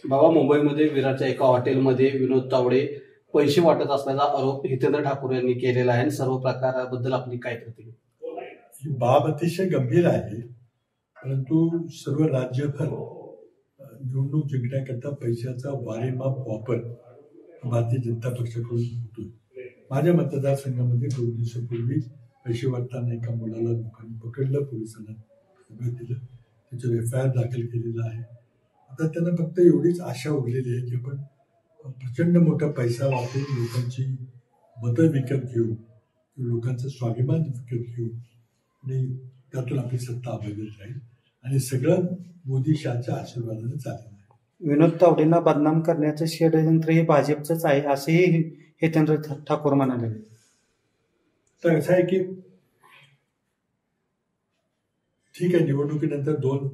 बाबा, मुंबईमध्ये विरारच्या एका हॉटेलमध्ये विनोद तावडे पैसे वाटत असल्याचा आरोप हितेंद्र ठाकूर यांनी केलेला आहे. सर्व प्रकाराबद्दल आपली काय प्रतिक्रिया? ही बाब अतिशय गंभीर आहे, परंतु सर्व राज्यभर निवडणूक जिंकण्याकरता पैशाचा वारेमाप वापर भारतीय जनता पक्षाकडून होतोय. माझ्या मतदारसंघामध्ये 2 दिवसापूर्वी पैसे वाटताना एका मुलाला लोकांनी पकडलं, पोलिसांना ताब्यात दिलं, त्याच्यावर FIR दाखल केलेला आहे. आता त्यांना फक्त एवढीच आशा उरलेली आहे की आपण प्रचंड मोठा पैसा वापरून लोकांची मतं विकत घेऊ, लोकांचं स्वाभिमान विकत घेऊ आणि त्यातून आपली सत्ता अभ्यागत राहील आणि सगळं मोदी शहाच्या आशीर्वादाने चालेल. विनोद तावडेंना बदनाम करण्याचं षडयंत्र हे भाजपचंच आहे असेही हितेंद्र ठाकूर म्हणाले. तर असं आहे की ठीक आहे, निवडणुकीनंतर 2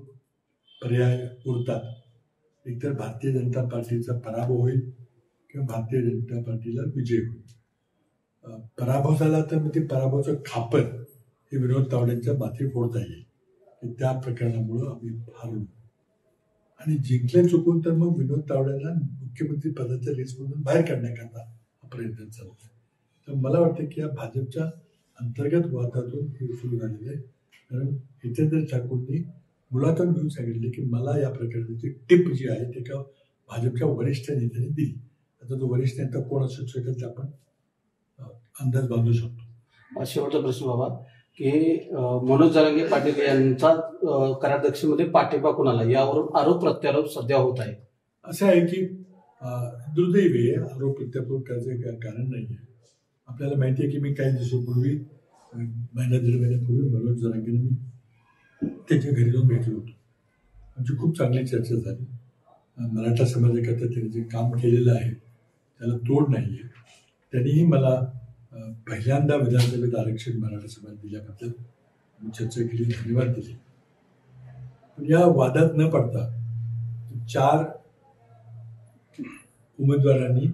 पर्याय उरतात. एकतर भारतीय जनता पार्टीचा पराभव होईल किंवा भारतीय जनता पार्टीला विजय होईल. पराभव झाला तर मग ते पराभवाचं खापर हे विनोद तावडेंच्या माथी फोडता येईल की त्या प्रकरणामुळं आम्ही हारलो. आणि जिंकले चुकून तर मग विनोद तावडेला मुख्यमंत्री पदाच्या लिस्टमधून बाहेर काढण्याकरता हा प्रयत्न चालू आहे. तर मला वाटतं की या भाजपच्या अंतर्गत वादातून हे सुरू झालेलं आहे. कारण हितेंद्र ठाकूरनी मुलातून घेऊन सांगितले की मला या प्रकरणाची टिप जी आहे ती एका भाजपच्या वरिष्ठ नेत्याने दिली. आता तो वरिष्ठ नेता कोण असू शकेल ते आपण अंदाज बांधू शकतो. शेवटचा प्रश्न बाबा, की मनोज जरांगे पाटील यांचा कराध्यक्षमध्ये पाठिंबा कोणाला, यावरून आरोप प्रत्यारोप सध्या होत आहे. असं आहे की दुर्दैवी आहे, आरोप प्रत्यारोप करायचं कारण नाही आहे. आपल्याला माहिती आहे की मी काही दिवसापूर्वी, महिना 1.5 महिन्यापूर्वी मनोज जरांगेने मी त्याच्या घरी जाऊन भेटलो होतो. आमची खूप चांगली चर्चा झाली. मराठा समाजाकरता त्यांनी जे काम केलेलं आहे त्याला तोड नाही आहे. त्यांनीही मला पहिल्यांदा विधानसभेत आरक्षण मराठा समाज दिल्याबद्दल चर्चा केली, धन्यवाद दिले. पण या वादात न पडता 4 उमेदवारांनी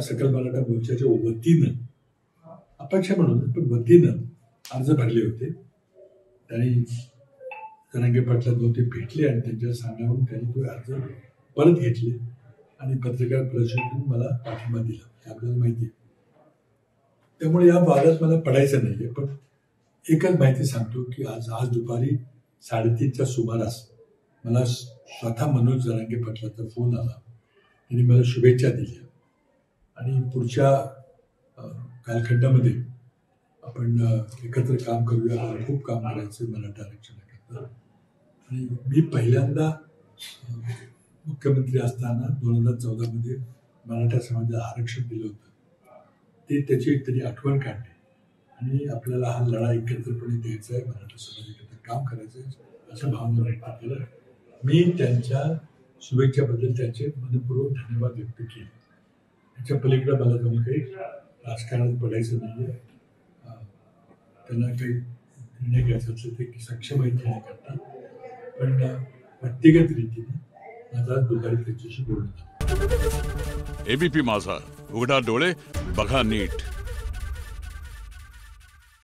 सकल मराठा मोर्चाच्या वतीनं, अपक्ष म्हणून पण वतीनं अर्ज भरले होते. त्यांनी जरांगे पाटलांना ते भेटले आणि त्यांच्या सांगण्यावरून त्यांनी तो अर्ज परत घेतले आणि पत्रकार परिषदेतून मला पाठिंबा दिला, हे आपल्याला माहिती आहे. त्यामुळे या वादात मला पडायचं नाही आहे. पण एकच माहिती सांगतो की आज दुपारी 3:30च्या सुमारास मला स्वतः मनोज जरांगे पाटलांचा फोन आला. त्यांनी मला शुभेच्छा दिल्या आणि पुढच्या कालखंडामध्ये आपण एकत्र काम करूया, खूप काम करायचं मराठा आरक्षणाकरता. आणि मी पहिल्यांदा मुख्यमंत्री असताना 2014मध्ये मराठा समाजाला आरक्षण दिलं होतं. त्याची तरी आठवण काढली आणि आपल्याला हा लढा एकत्रपणे द्यायचा आहे, मराठा समाजाकरता काम करायचं आहे अशा भावना व्यक्त केल्या. मी त्यांच्या शुभेच्छाबद्दल त्यांचे मनपूर्वक धन्यवाद व्यक्त केले. त्याच्या पलीकडे मला जाऊन काही राजकारणात पडायचं नाही आहे. त्यांना काही निर्णय घ्यायचा असेल ते सक्षम आहेत घेण्याकरता. पण व्यक्तिगत रीतीने माझा दुपारी त्यांच्याशी बोलणं झालं. ABP माझा, उघडा डोळे बघा नीट.